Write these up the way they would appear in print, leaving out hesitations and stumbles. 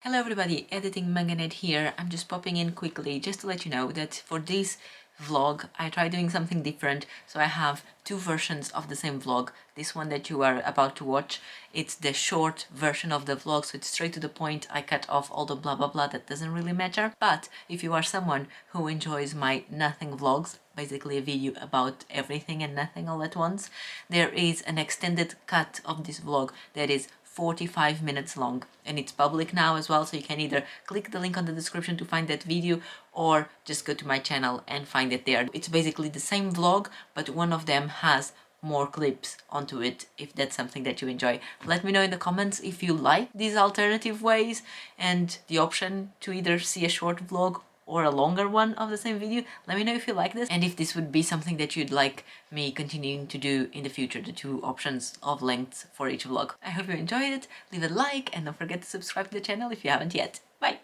Hello everybody, editing Manganet here. I'm just popping in quickly just to let you know that for this vlog I tried doing something different. So I have two versions of the same vlog. This one that you are about to watch, it's the short version of the vlog, so it's straight to the point. I cut off all the blah blah blah that doesn't really matter. But if you are someone who enjoys my nothing vlogs, basically a video about everything and nothing all at once, there is an extended cut of this vlog that is 45 minutes long, and it's public now as well, so you can either click the link on the description to find that video or just go to my channel and find it there. It's basically the same vlog, but one of them has more clips onto it. If that's something that you enjoy, let me know in the comments if you like these alternative ways and the option to either see a short vlog or a longer one of the same video. Let me know if you like this and if this would be something that you'd like me continuing to do in the future, the two options of lengths for each vlog. I hope you enjoyed it, leave a like and don't forget to subscribe to the channel if you haven't yet. Bye!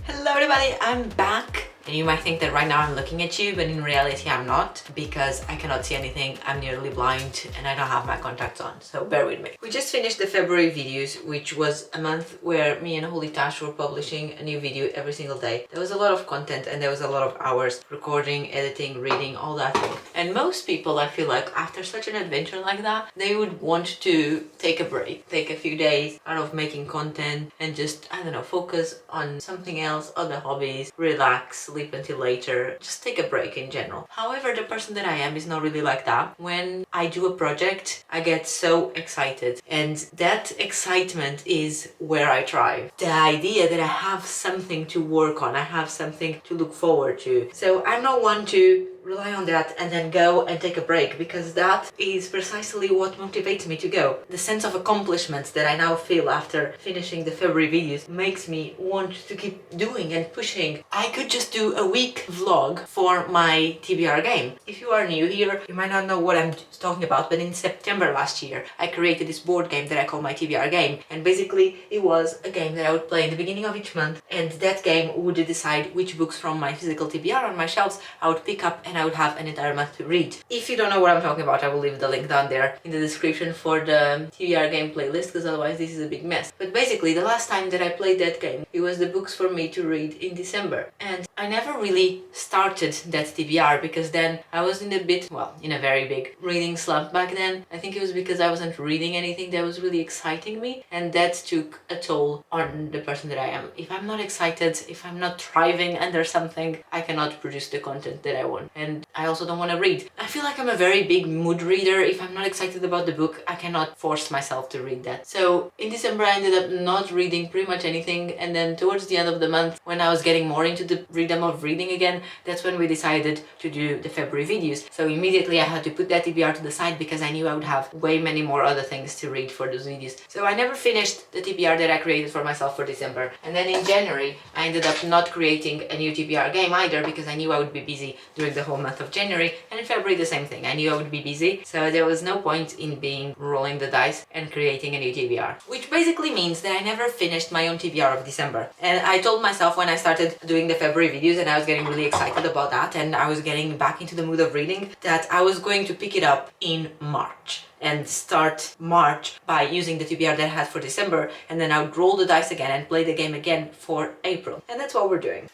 Hello everybody, I'm back! And you might think that right now I'm looking at you, but in reality I'm not, because I cannot see anything. I'm nearly blind and I don't have my contacts on, so bear with me. We just finished the February videos, which was a month where me and Holy Tash were publishing a new video every single day. There was a lot of content and there was a lot of hours recording, editing, reading, all that thing. And most people, I feel like, after such an adventure like that, they would want to take a break, take a few days out of making content and just, I don't know, focus on something else, other hobbies, relax, sleep until later, just take a break in general. However, the person that I am is not really like that. When I do a project, I get so excited, and that excitement is where I thrive. The idea that I have something to work on, I have something to look forward to. So I'm not one to rely on that and then go and take a break, because that is precisely what motivates me to go. The sense of accomplishment that I now feel after finishing the February videos makes me want to keep doing and pushing. I could just do a week vlog for my TBR game. If you are new here, you might not know what I'm talking about, but in September last year I created this board game that I call my TBR game, and basically it was a game that I would play in the beginning of each month, and that game would decide which books from my physical TBR on my shelves I would pick up and I would have an entire month to read. If you don't know what I'm talking about, I will leave the link down there in the description for the TBR game playlist, because otherwise this is a big mess. But basically the last time that I played that game, it was the books for me to read in December, and I never really started that TBR because then I was in a very big reading slump back then. I think it was because I wasn't reading anything that was really exciting me, and that took a toll on the person that I am. If I'm not excited, if I'm not thriving under something, I cannot produce the content that I want. And I also don't want to read. I feel like I'm a very big mood reader. If I'm not excited about the book, I cannot force myself to read that. So in December I ended up not reading pretty much anything, and then towards the end of the month, when I was getting more into the rhythm of reading again, that's when we decided to do the February videos. So immediately I had to put that TBR to the side because I knew I would have way many more other things to read for those videos. So I never finished the TBR that I created for myself for December. And then in January I ended up not creating a new TBR game either, because I knew I would be busy during the whole month of January, and in February the same thing. I knew I would be busy, so there was no point in rolling the dice and creating a new TBR. Which basically means that I never finished my own TBR of December. And I told myself when I started doing the February videos and I was getting really excited about that and I was getting back into the mood of reading, that I was going to pick it up in March and start March by using the TBR that I had for December, and then I would roll the dice again and play the game again for April. And that's what we're doing.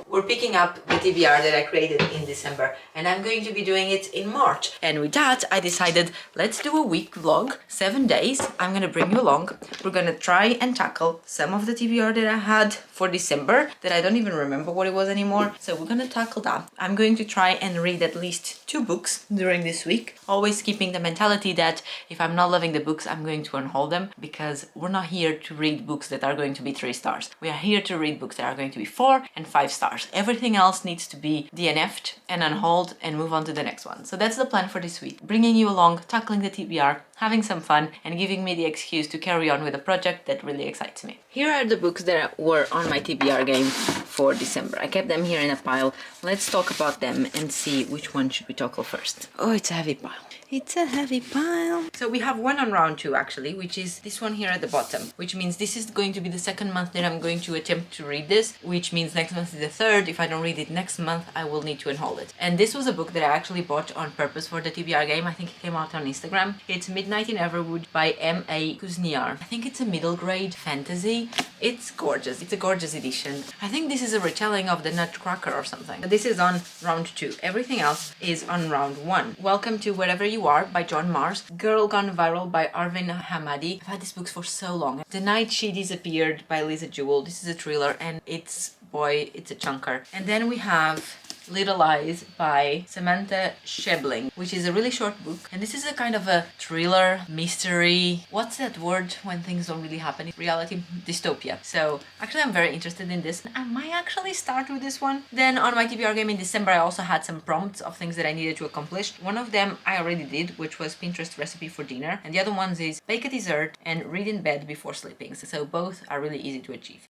We're picking up the TBR that I created in December, and I'm going to be doing it in March. And with that, I decided, let's do a week vlog, 7 days. I'm gonna bring you along. We're gonna try and tackle some of the TBR that I had for December that I don't even remember what it was anymore. So we're gonna tackle that. I'm going to try and read at least 2 books during this week, always keeping the mentality that if I'm not loving the books, I'm going to unhaul them, because we're not here to read books that are going to be 3 stars. We are here to read books that are going to be 4 and 5 stars. Everything else needs to be DNF'd and unhauled and move on to the next one. So that's the plan for this week. Bringing you along, tackling the TBR, having some fun, and giving me the excuse to carry on with a project that really excites me. Here are the books that were on my TBR game for December. I kept them here in a pile. Let's talk about them and see which one should we tackle first. Oh, it's a heavy pile. It's a heavy pile. So we have one on round 2 actually, which is this one here at the bottom, which means this is going to be the second month that I'm going to attempt to read this, which means next month is the third. If I don't read it next month, I will need to unhaul it. And this was a book that I actually bought on purpose for the TBR game. I think it came out on Instagram. It's Midnight in Everwood by M.A. Kuzniar. I think it's a middle grade fantasy. It's gorgeous. It's a gorgeous edition. I think this is a retelling of the Nutcracker or something. This is on round 2. Everything else is on round 1. Welcome to Wherever You Are by John Mars. Girl Gone Viral by Arvin Hamadi. I've had these books for so long. The Night She Disappeared by Lisa Jewell. This is a thriller and it's a chunker. And then we have Little Eyes by Samantha Schebling, which is a really short book. And this is a kind of a thriller, mystery. What's that word when things don't really happen in reality? Dystopia. So actually I'm very interested in this. I might actually start with this one. Then on my TBR game in December, I also had some prompts of things that I needed to accomplish. One of them I already did, which was Pinterest recipe for dinner. And the other ones is bake a dessert and read in bed before sleeping. So both are really easy to achieve.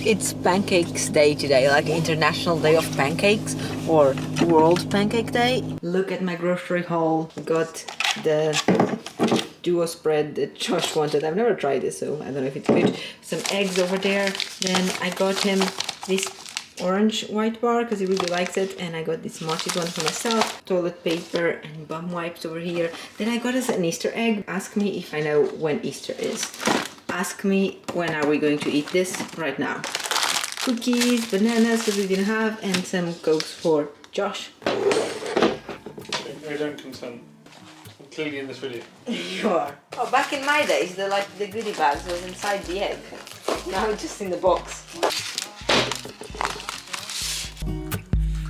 It's Pancakes Day today, like International Day of Pancakes or World Pancake Day. Look at my grocery haul. Got the duo spread that Josh wanted. I've never tried this, so I don't know if it's good. Some eggs over there. Then I got him this orange white bar because he really likes it, and I got this Mochi's one for myself. Toilet paper and bum wipes over here. Then I got us an Easter egg. Ask me if I know when Easter is. Ask me when are we going to eat this right now. Cookies, bananas because we didn't have, and some Cokes for Josh. I don't consent. I'm clearly in this video. You are. Oh, back in my days, the goodie bags was inside the egg. Now it's just in the box.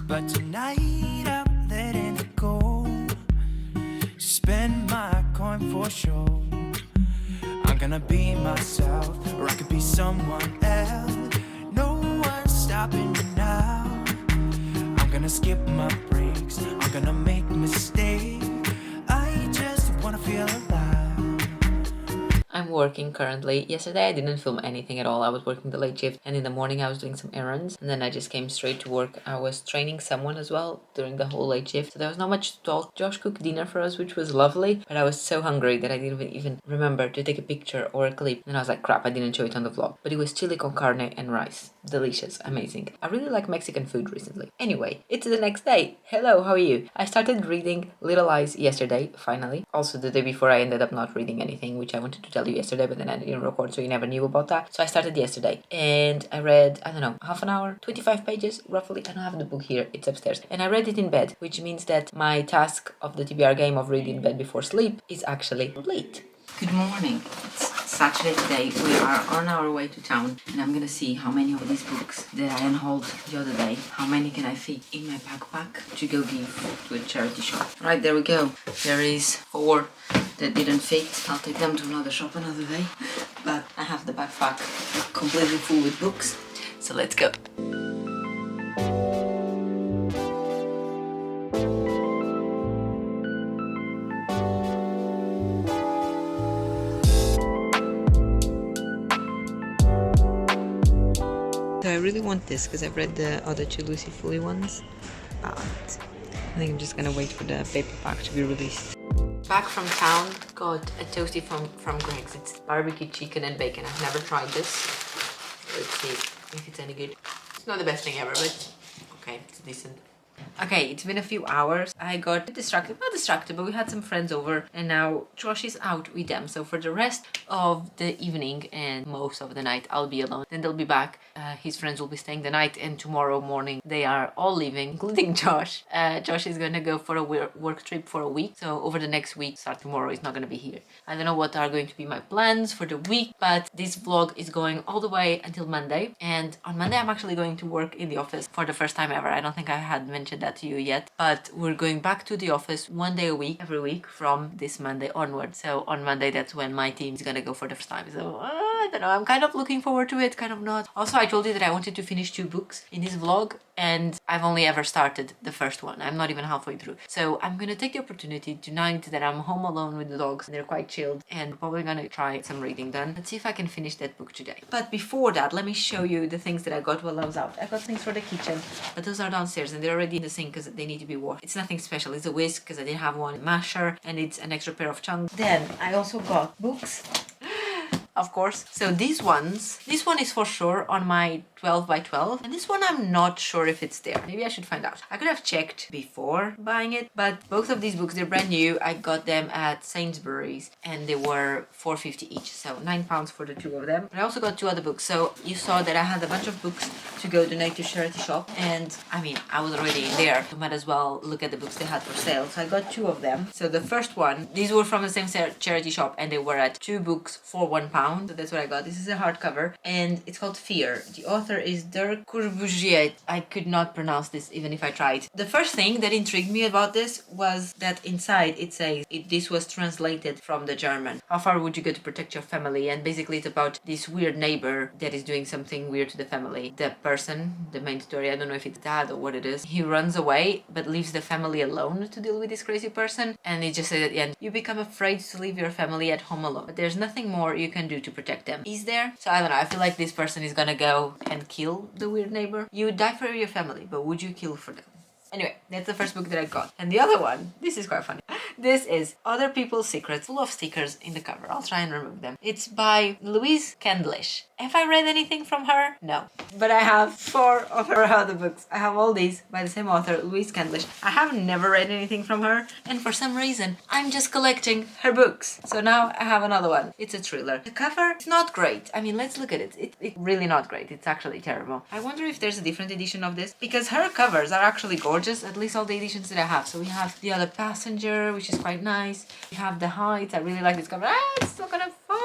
But tonight I'm letting it go. Spend my coin for sure. I'm gonna be myself, or I could be someone else. No one's stopping me now. I'm gonna skip my breaks. I'm gonna make mistakes. I just wanna feel alive. I'm working currently. Yesterday I didn't film anything at all. I was working the late shift, and in the morning I was doing some errands, and then I just came straight to work. I was training someone as well during the whole late shift, so there was not much to talk. Josh cooked dinner for us, which was lovely, but I was so hungry that I didn't even remember to take a picture or a clip, and I was like, crap, I didn't show it on the vlog. But it was chili con carne and rice. Delicious, amazing. I really like Mexican food recently. Anyway, it's the next day. Hello, how are you? I started reading Little Eyes yesterday, finally. Also the day before I ended up not reading anything, which I wanted to tell you yesterday, but then I didn't record, so you never knew about that. So I started yesterday and I read, I don't know, half an hour, 25 pages roughly. I don't have the book here, it's upstairs. And I read it in bed, which means that my task of the TBR game of reading in bed before sleep is actually complete. Good morning. It's Saturday today. We are on our way to town, and I'm gonna see how many of these books that I unhauled the other day, how many can I fit in my backpack to go give to a charity shop. Right, there we go. There is 4 that didn't fit. I'll take them to another shop another day. But I have the backpack completely full with books, so let's go. So I really want this because I've read the other 2 Lucy Foley ones, but I think I'm just gonna wait for the paperback to be released. Back from town, got a toasty from Greg's. It's barbecue chicken and bacon. I've never tried this. Let's see if it's any good. It's not the best thing ever, but okay, it's decent. Okay, it's been a few hours. I got distracted, not distracted, but we had some friends over and now Josh is out with them. So for the rest of the evening and most of the night, I'll be alone. Then they'll be back. His friends will be staying the night, and tomorrow morning they are all leaving, including Josh. Josh is going to go for a work trip for a week. So over the next week, start tomorrow, he's not going to be here. I don't know what are going to be my plans for the week, but this vlog is going all the way until Monday. And on Monday, I'm actually going to work in the office for the first time ever. I don't think I had mentioned that to you yet, but we're going back to the office 1 day a week, every week from this Monday onward. So on Monday, that's when my team is gonna go for the first time. So I don't know, I'm kind of looking forward to it, kind of not. Also, I told you that I wanted to finish 2 books in this vlog, and I've only ever started the first one. I'm not even halfway through. So I'm gonna take the opportunity tonight that I'm home alone with the dogs, and they're quite chilled, and probably gonna try some reading done. Let's see if I can finish that book today. But before that, let me show you the things that I got while I was out. I got things for the kitchen, but those are downstairs and they're already in the sink because they need to be washed. It's nothing special. It's a whisk because I didn't have one, a masher, and it's an extra pair of chunks. Then I also got books, of course. So these ones, this one is for sure on my 12 by 12, and this one I'm not sure if it's there. Maybe I should find out. I could have checked before buying it, but both of these books, they're brand new. I got them at Sainsbury's and they were £4.50 each, so £9 for the 2 of them. But I also got 2 other books. So you saw that I had a bunch of books to go donate to charity shop, and I mean, I was already in there, so might as well look at the books they had for sale. So I got 2 of them. So the first one, these were from the same charity shop and they were at 2 books for £1. So that's what I got. This is a hardcover and it's called Fear. The author is Dirk Courbusier. I could not pronounce this even if I tried. The first thing that intrigued me about this was that inside it says this was translated from the German. How far would you go to protect your family? And basically it's about this weird neighbor that is doing something weird to the family. The person, the main story, I don't know if it's dad or what it is, he runs away but leaves the family alone to deal with this crazy person, and it just says at the end, you become afraid to leave your family at home alone, but there's nothing more you can do to protect them. Is there? So I don't know, I feel like this person is gonna go and kill the weird neighbor. You would die for your family, but would you kill for them? Anyway, that's the first book that I got. And the other one, this is quite funny. This is Other People's Secrets, full of stickers in the cover. I'll try and remove them. It's by Louise Candlish. Have I read anything from her? No. But I have 4 of her other books. I have all these by the same author, Louise Candlish. I have never read anything from her, and for some reason, I'm just collecting her books. So now I have another one. It's a thriller. The cover is not great. I mean, let's look at it. It's really not great. It's actually terrible. I wonder if there's a different edition of this, because her covers are actually gorgeous, at least all the editions that I have. So we have The Other Passenger, which is quite nice. We have The Heights. I really like this cover. It's not gonna fall.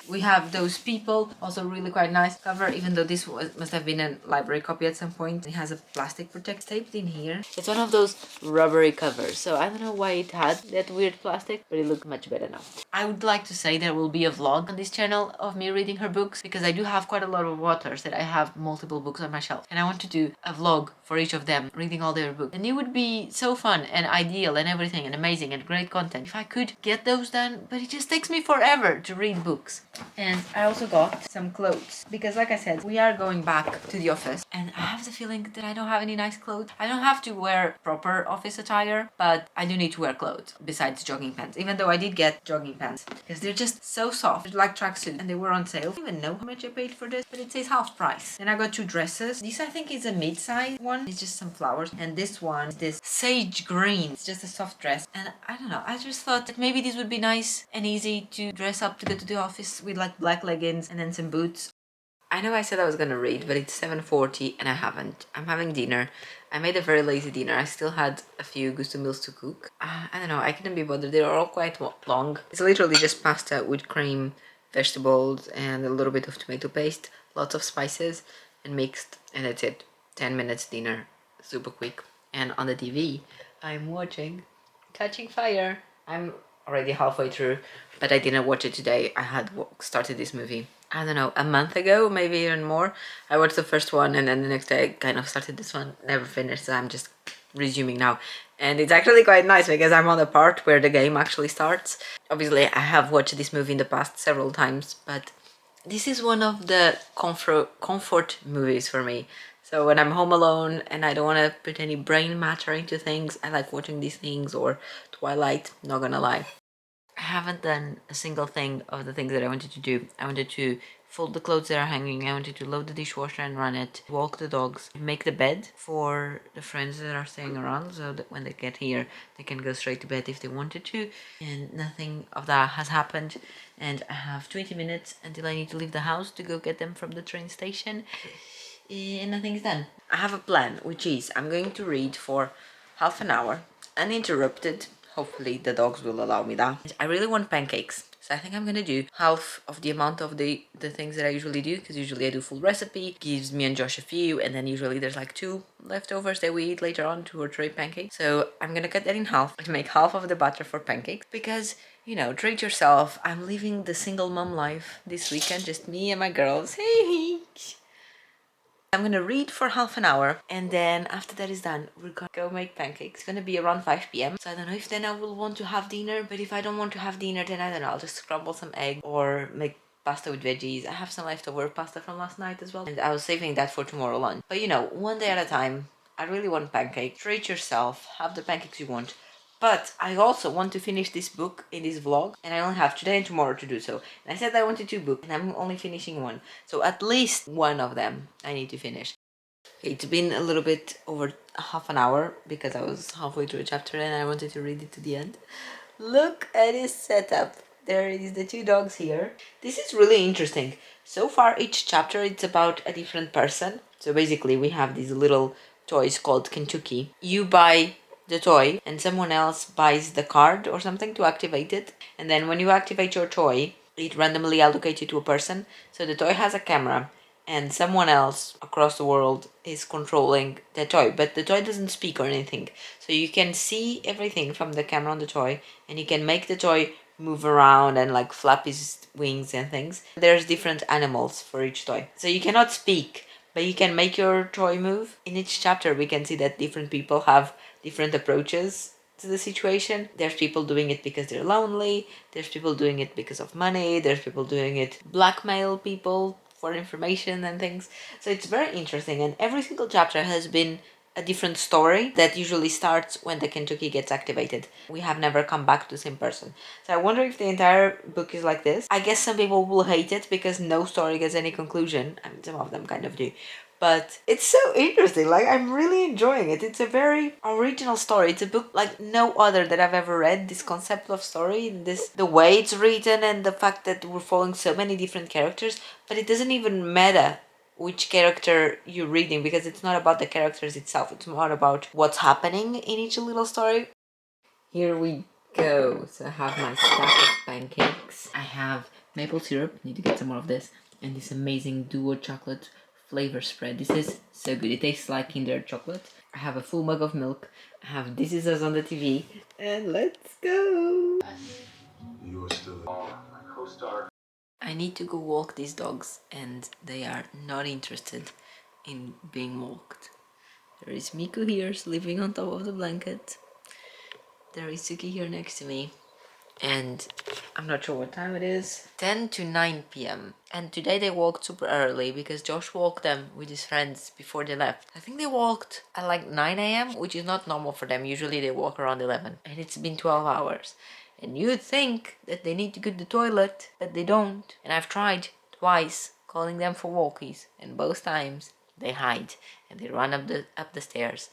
We have Those People, also really quite nice cover, even though this must have been a library copy at some point. It has a plastic protect taped in here. It's one of those rubbery covers, so I don't know why it had that weird plastic, but it looks much better now. I would like to say there will be a vlog on this channel of me reading her books, because I do have quite a lot of authors that I have multiple books on my shelf, and I want to do a vlog for each of them, reading all their books. And it would be so fun and ideal and everything and amazing and great content if I could get those done, but it just takes me forever to read books. And I also got some clothes, because like I said, we are going back to the office and I have the feeling that I don't have any nice clothes. I don't have to wear proper office attire, but I do need to wear clothes besides jogging pants, even though I did get jogging pants because they're just so soft. They're like tracksuits and they were on sale. I don't even know how much I paid for this, but it says half price. And I got 2 dresses. This I think is a mid-size one. It's just some flowers, and this one is this sage green. It's just a soft dress, and I don't know, I just thought that maybe this would be nice and easy to dress up to go to the office with like black leggings and then some boots. I know I said I was gonna read, but it's 7:40 and I haven't. I'm having dinner. I made a very lazy dinner. I still had a few gusto meals to cook. I don't know, I couldn't be bothered. They're all quite long. It's literally just pasta with cream, vegetables, and a little bit of tomato paste, lots of spices, and mixed, and that's it. 10 minutes dinner, super quick. And on the TV, I'm watching Catching Fire. I'm already halfway through, but I didn't watch it today. I had started this movie, I don't know, a month ago, maybe even more. I watched the first one and then the next day I kind of started this one, never finished, so I'm just resuming now. And it's actually quite nice because I'm on the part where the game actually starts. Obviously, I have watched this movie in the past several times, but this is one of the comfort movies for me. So when I'm home alone and I don't want to put any brain matter into things, I like watching these things, or Twilight, not gonna lie. I haven't done a single thing of the things that I wanted to do. I wanted to fold the clothes that are hanging, I wanted to load the dishwasher and run it, walk the dogs, make the bed for the friends that are staying around, so that when they get here they can go straight to bed if they wanted to. And nothing of that has happened, and I have 20 minutes until I need to leave the house to go get them from the train station, and nothing's done. I have a plan, which is I'm going to read for half an hour uninterrupted. Hopefully the dogs will allow me that. I really want pancakes, So I think I'm gonna do half of the amount of the things that I usually do, because usually I do full recipe, gives me and Josh a few, and then usually there's like 2 leftovers that we eat later on, 2 or 3 pancakes. So I'm gonna cut that in half to make half of the batter for pancakes, because, you know, treat yourself. I'm living the single mom life this weekend, just me and my girls. Hey! I'm gonna read for half an hour, and then after that is done, we're gonna go make pancakes. It's gonna be around 5 p.m. So I don't know if then I will want to have dinner, but if I don't want to have dinner, then I don't know, I'll just scramble some egg or make pasta with veggies. I have some leftover pasta from last night as well, and I was saving that for tomorrow lunch. But you know, one day at a time. I really want pancakes. Treat yourself, have the pancakes you want. But I also want to finish this book in this vlog, and I only have today and tomorrow to do so. And I said I wanted 2 books, and I'm only finishing 1. So at least one of them I need to finish. It's been a little bit over half an hour because I was halfway through a chapter and I wanted to read it to the end. Look at this setup. There is the 2 dogs here. This is really interesting. So far each chapter it's about a different person. So basically we have these little toys called Kentucky. You buy the toy and someone else buys the card or something to activate it. And then when you activate your toy, it randomly allocates you to a person. So the toy has a camera and someone else across the world is controlling the toy, but the toy doesn't speak or anything. So you can see everything from the camera on the toy, and you can make the toy move around and like flap his wings and things. There's different animals for each toy. So you cannot speak, but you can make your toy move. In each chapter we can see that different people have different approaches to the situation. There's people doing it because they're lonely, there's people doing it because of money, there's people doing it blackmail people for information and things. So it's very interesting, and every single chapter has been a different story that usually starts when the Kentucky gets activated. We have never come back to the same person. So I wonder if the entire book is like this. I guess some people will hate it because no story gets any conclusion. I mean, some of them kind of do. But it's so interesting. Like, I'm really enjoying it. It's a very original story. It's a book like no other that I've ever read. This concept of story, the way it's written, and the fact that we're following so many different characters. But it doesn't even matter which character you're reading, because it's not about the characters itself. It's more about what's happening in each little story. Here we go. So I have my stack of pancakes. I have maple syrup. Need to get some more of this. And this amazing duo chocolate flavor spread. This is so good. It tastes like Kinder chocolate. I have a full mug of milk. I have This Is Us on the TV. And let's go. You're still my co-star. I need to go walk these dogs, and they are not interested in being walked. There is Miku here sleeping on top of the blanket. There is Suki here next to me. And I'm not sure what time it is. 10 to 9 p.m. And today they walked super early because Josh walked them with his friends before they left. I think they walked at like 9 a.m., which is not normal for them. Usually they walk around 11. And it's been 12 hours. And you'd think that they need to go to the toilet, but they don't. And I've tried twice calling them for walkies, and both times they hide and they run up the stairs.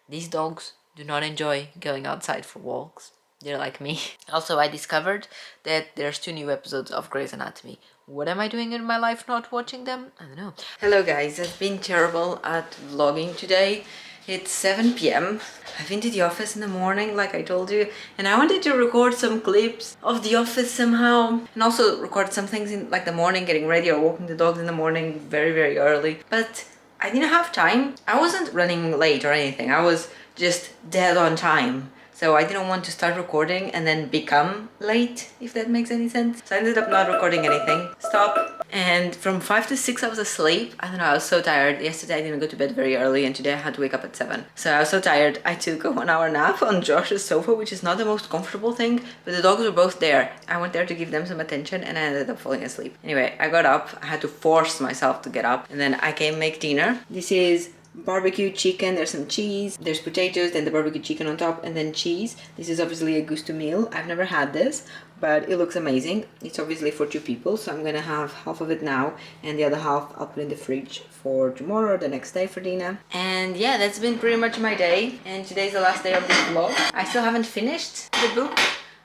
These dogs do not enjoy going outside for walks. They're like me. Also, I discovered that there's 2 new episodes of Grey's Anatomy. What am I doing in my life not watching them? I don't know. Hello guys, I've been terrible at vlogging today. It's 7 p.m. I've been to the office in the morning, like I told you, and I wanted to record some clips of the office somehow, and also record some things in like the morning, getting ready or walking the dogs in the morning very, very early. But I didn't have time. I wasn't running late or anything. I was just dead on time. So I didn't want to start recording and then become late, if that makes any sense. So I ended up not recording anything. Stop. And from 5 to 6 I was asleep. I don't know, I was so tired. Yesterday I didn't go to bed very early, and today I had to wake up at 7. So I was so tired. I took a 1-hour nap on Josh's sofa, which is not the most comfortable thing, but the dogs were both there. I went there to give them some attention and I ended up falling asleep. Anyway, I got up. I had to force myself to get up, and then I came make dinner. This is barbecue chicken. There's some cheese, there's potatoes, then the barbecue chicken on top, and then cheese. This is obviously a gusto meal. I've never had this, but it looks amazing. It's obviously for 2 people, so I'm gonna have half of it now, and the other half I'll put in the fridge for tomorrow or the next day for dinner. And yeah, that's been pretty much my day, and today's the last day of this vlog. I still haven't finished the book.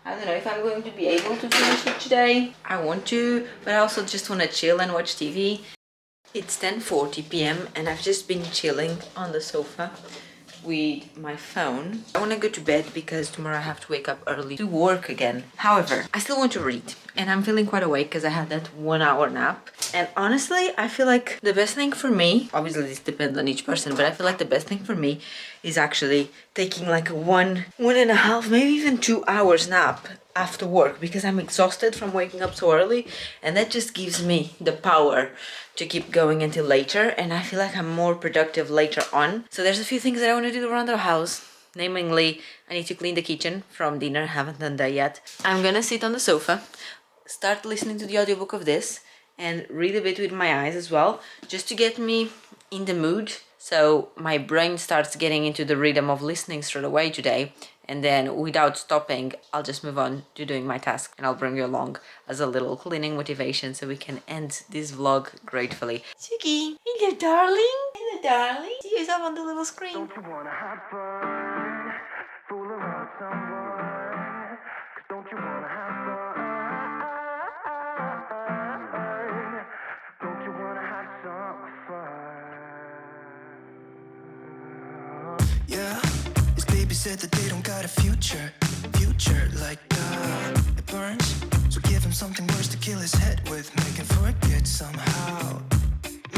I don't know if I'm going to be able to finish it today. I want to, but I also just want to chill and watch TV. It's 10:40 p.m. and I've just been chilling on the sofa with my phone. I want to go to bed because tomorrow I have to wake up early to work again. However, I still want to read and I'm feeling quite awake because I had that 1 hour nap. And honestly, I feel like the best thing for me, obviously this depends on each person, but I feel like the best thing for me is actually taking like a 1.5, maybe even 2 hours nap after work because I'm exhausted from waking up so early, and that just gives me the power to keep going until later, and I feel like I'm more productive later on. So there's a few things that I want to do around the house. Namely, I need to clean the kitchen from dinner, haven't done that yet. I'm gonna sit on the sofa, start listening to the audiobook of this, and read a bit with my eyes as well, just to get me in the mood so my brain starts getting into the rhythm of listening straight away today, and then without stopping I'll just move on to doing my task, and I'll bring you along as a little cleaning motivation so we can end this vlog gratefully. Suki, hello darling, hello darling, see yourself on the little screen. Don't you wanna have fun? Fool around someone? 'Cause don't you wanna have fun? Don't you wanna have some fun? Yeah, his baby said that they don't got a future like it burns. So give him something worse to kill his head with, make him forget somehow.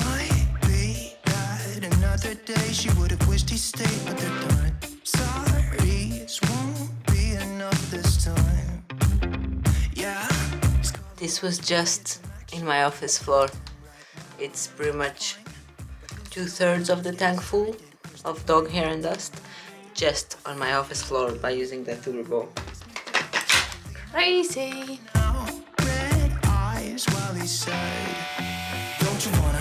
Might be that another day she would have wished he stayed, but they're done. Sorry's won't be enough this time. Yeah. This was just in my office floor. It's pretty much 2/3 of the tank full of dog hair and dust just on my office floor by using the turbo. Crazy. Red eyes while he said, don't you wanna